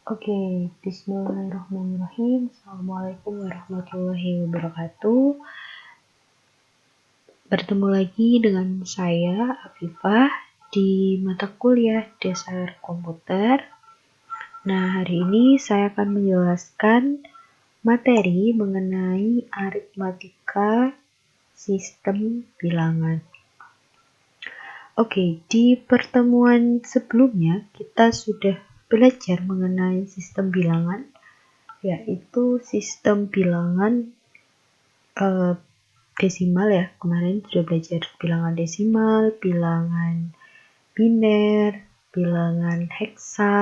Oke, bismillahirrahmanirrahim. Assalamualaikum warahmatullahi wabarakatuh. Bertemu lagi dengan saya, Afifah, di mata kuliah Dasar Komputer. Nah, hari ini saya akan menjelaskan materi mengenai aritmatika sistem bilangan. Oke, di pertemuan sebelumnya kita sudah belajar mengenai sistem bilangan, yaitu sistem bilangan desimal ya. Kemarin sudah belajar bilangan desimal, bilangan biner, bilangan heksa,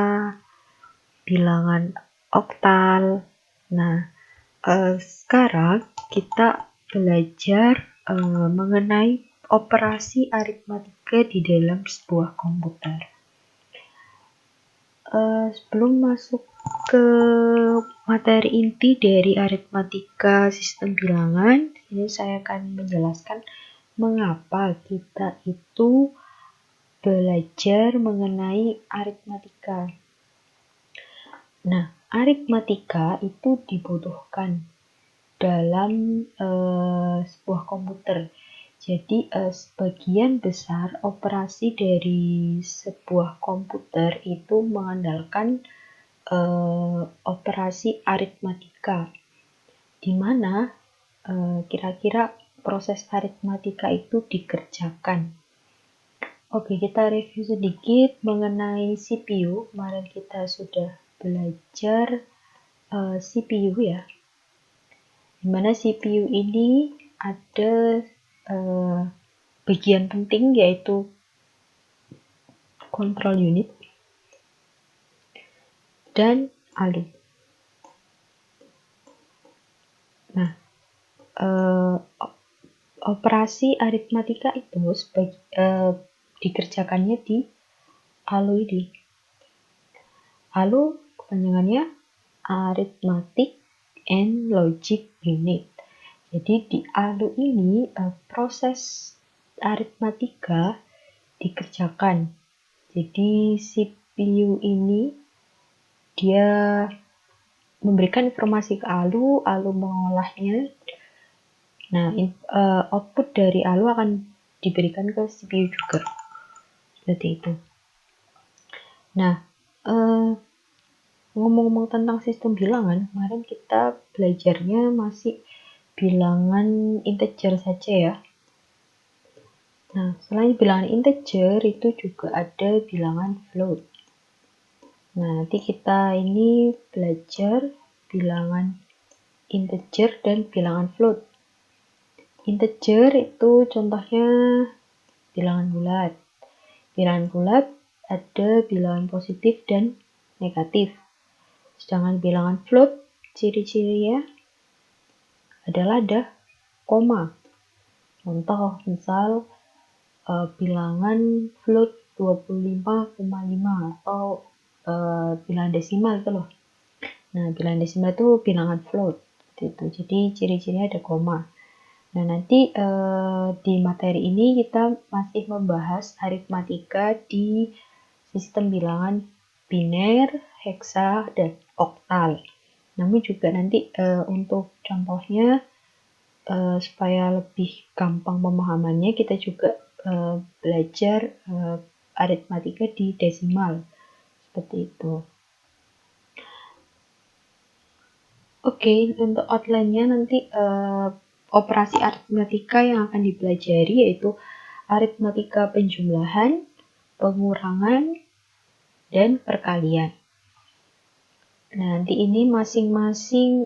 bilangan oktal. Nah, sekarang kita belajar mengenai operasi aritmatika di dalam sebuah komputer. Sebelum masuk ke materi inti dari aritmatika sistem bilangan, ini saya akan menjelaskan mengapa kita itu belajar mengenai aritmatika. Nah, aritmatika itu dibutuhkan dalam sebuah komputer. Jadi sebagian besar operasi dari sebuah komputer itu mengandalkan operasi aritmatika, di mana kira-kira proses aritmatika itu dikerjakan. Oke, kita review sedikit mengenai CPU. Kemarin kita sudah belajar CPU ya, dimana CPU ini ada bagian penting yaitu control unit dan ALU. Nah, operasi aritmatika itu dikerjakannya di ALU ini. ALU kepanjangannya Arithmetic and Logic Unit. Jadi di ALU ini proses aritmatika dikerjakan. Jadi CPU ini dia memberikan informasi ke ALU mengolahnya. Nah, output dari ALU akan diberikan ke CPU juga. Seperti itu. Nah, ngomong-ngomong tentang sistem bilangan, kemarin kita belajarnya masih bilangan integer saja ya. Nah, selain bilangan integer itu juga ada bilangan float. Nah, nanti kita ini belajar bilangan integer dan bilangan float. Integer itu contohnya bilangan bulat. Bilangan bulat ada bilangan positif dan negatif. Sedangkan bilangan float ciri-cirinya adalah ada koma. Contoh misal bilangan float 25,5 atau bilangan desimal itu loh. Nah, bilangan desimal itu bilangan float gitu. Jadi ciri-cirinya ada koma. Nah, nanti di materi ini kita masih membahas aritmatika di sistem bilangan biner, heksa, dan oktal. Namun juga nanti untuk contohnya supaya lebih gampang pemahamannya, kita juga belajar aritmatika di desimal. Seperti itu. Oke, untuk outline-nya nanti operasi aritmatika yang akan dipelajari yaitu aritmatika penjumlahan, pengurangan, dan perkalian. Nah, nanti ini masing-masing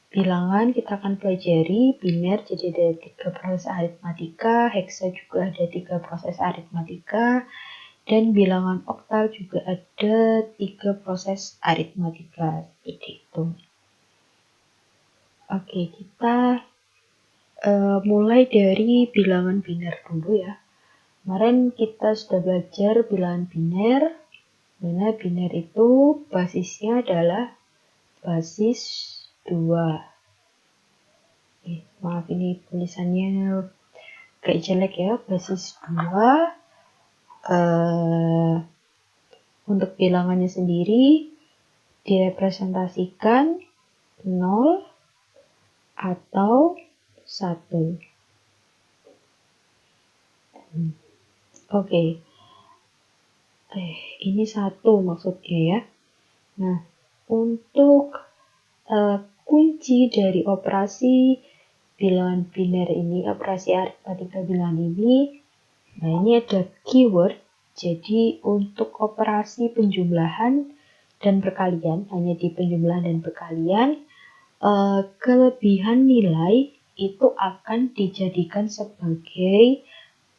bilangan kita akan pelajari. Biner jadi ada 3 proses aritmatika, heksa juga ada 3 proses aritmatika, dan bilangan oktal juga ada 3 proses aritmatika. Seperti itu. Oke, kita mulai dari bilangan biner dulu ya. Kemarin kita sudah belajar bilangan biner, dimana biner itu basisnya adalah basis 2. Maaf ini tulisannya kayak jelek ya, basis 2 Untuk bilangannya sendiri direpresentasikan 0 atau 1. Oke. Ini 1 maksudnya ya. Nah, untuk kunci dari operasi bilangan biner ini, operasi aritmatika bilangan ini, nah ini ada keyword. Jadi untuk operasi penjumlahan dan perkalian, hanya di penjumlahan dan perkalian, kelebihan nilai itu akan dijadikan sebagai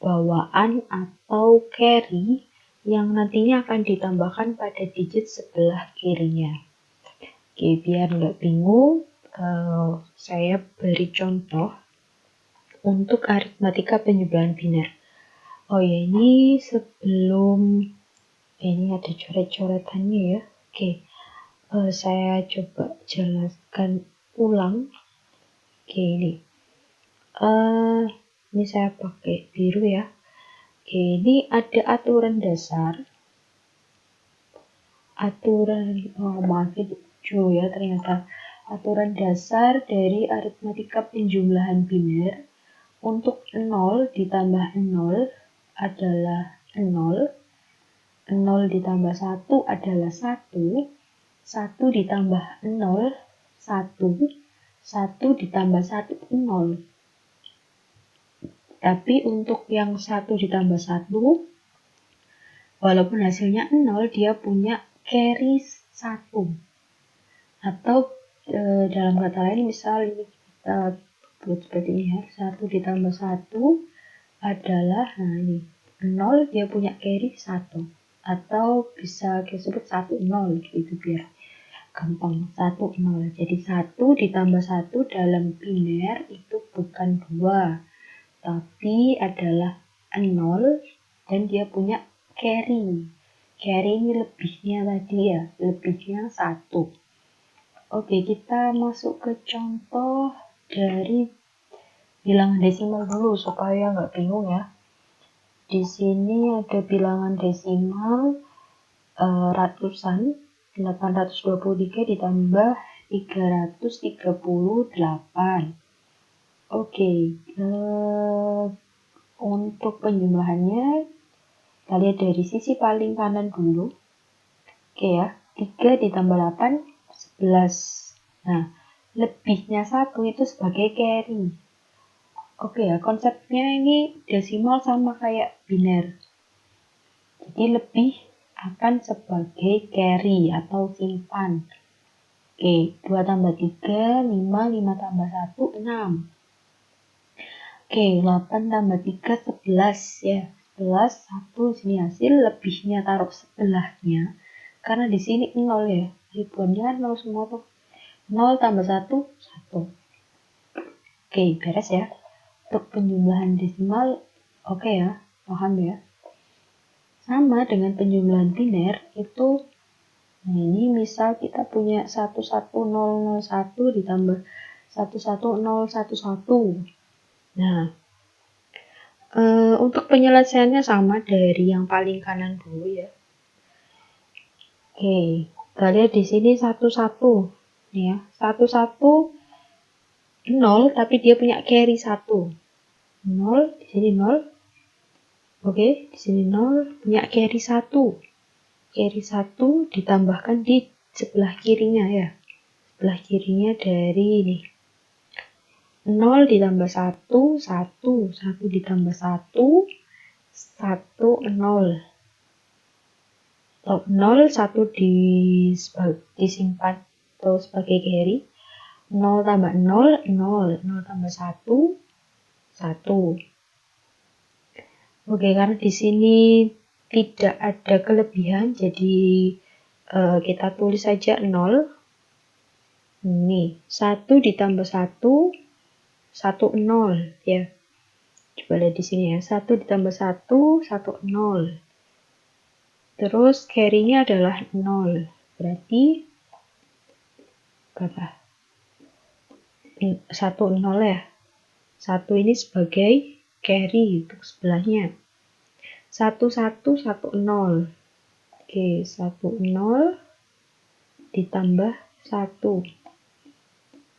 bawaan atau carry yang nantinya akan ditambahkan pada digit sebelah kirinya. Oke, biar nggak bingung, saya beri contoh untuk aritmatika penjumlahan biner. Oh ya, ini sebelum ini ada coret-coretannya ya. Oke, saya coba jelaskan ulang. Oke, ini saya pakai biru ya. Oke, ini ada aturan dasar. Maaf hijau ya ternyata. Aturan dasar dari aritmatika penjumlahan biner. Untuk 0 ditambah 0 adalah 0. 0 ditambah 1 adalah 1. 1 ditambah 0, 1. 1 ditambah 1, 0. Tapi untuk yang 1 ditambah 1, walaupun hasilnya 0, dia punya carry 1. Atau dalam kata lain, misal ini kita buat seperti ini ya. 1 ditambah 1 adalah, nah ini, 0 dia punya carry 1. Atau bisa disebut 1, 0 gitu biar gampang. 1, 0. Jadi 1 ditambah 1 dalam biner itu bukan 2. Tapi adalah 0 dan dia punya carry. Carry ini lebihnya tadi ya, lebihnya 1. Oke, kita masuk ke contoh dari bilangan desimal dulu supaya nggak bingung ya. Di sini ada bilangan desimal ratusan, 823 ditambah 338. Oke, untuk penjumlahannya kita lihat dari sisi paling kanan dulu. Oke ya, 3 ditambah 8, 11. Nah, lebihnya 1 itu sebagai carry. Oke ya, konsepnya ini desimal sama kayak biner. Jadi lebih akan sebagai carry atau simpan. Oke, 2 tambah 3, 5, 5 tambah 1, 6. Oke, 8 tambah 3, 11 ya. 11, 1, sini hasil, lebihnya taruh sebelahnya. Karena di sini 0 ya, ribuannya kan 0 semua tuh. 0 tambah 1, 1. Oke, beres ya. Untuk penjumlahan desimal, oke ya, paham ya. Sama dengan penjumlahan biner itu, nah ini misal kita punya 11001 ditambah 11011. Nah, untuk penyelesaiannya sama dari yang paling kanan dulu ya. Oke, kita lihat di sini 11 ya, 11 0 tapi dia punya carry 1. 0, di sini 0. Oke, di sini 0 punya carry 1. Carry 1 ditambahkan di sebelah kirinya ya. Sebelah kirinya dari ini. 0 ditambah 1, 1. 1 ditambah 1, 1, 0. 0, 1 disimpan atau sebagai carry. 0 tambah 0, 0. 0 tambah 1, 1. Oke, karena di sini tidak ada kelebihan, jadi kita tulis saja 0. Ini 1 ditambah 1, 1, 0 ya. Coba lihat di sini ya, 1 ditambah 1, 1, 0. Terus carry-nya adalah 0. Berarti berapa? 1, 0 ya. 1 ini sebagai carry untuk sebelahnya. 1, 1, 1, 0. Oke, 1, 0 ditambah 1.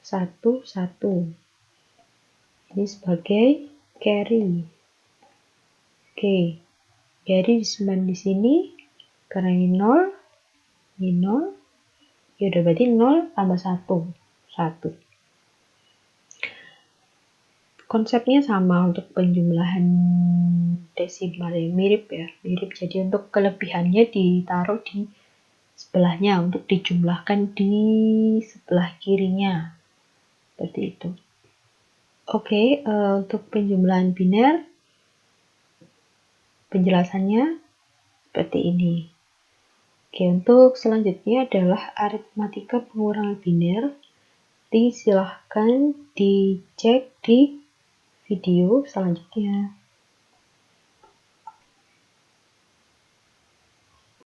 1, 1. Ini sebagai carry. Oke, carry disimpan di sini. Karena ini 0. Ini 0. Ya udah, berarti 0 tambah 1. 1. Konsepnya sama untuk penjumlahan desimal ya, mirip ya, mirip. Jadi untuk kelebihannya ditaruh di sebelahnya untuk dijumlahkan di sebelah kirinya. Seperti itu. Oke, untuk penjumlahan biner penjelasannya seperti ini. Oke, untuk selanjutnya adalah aritmatika pengurangan biner. Silahkan dicek di video selanjutnya.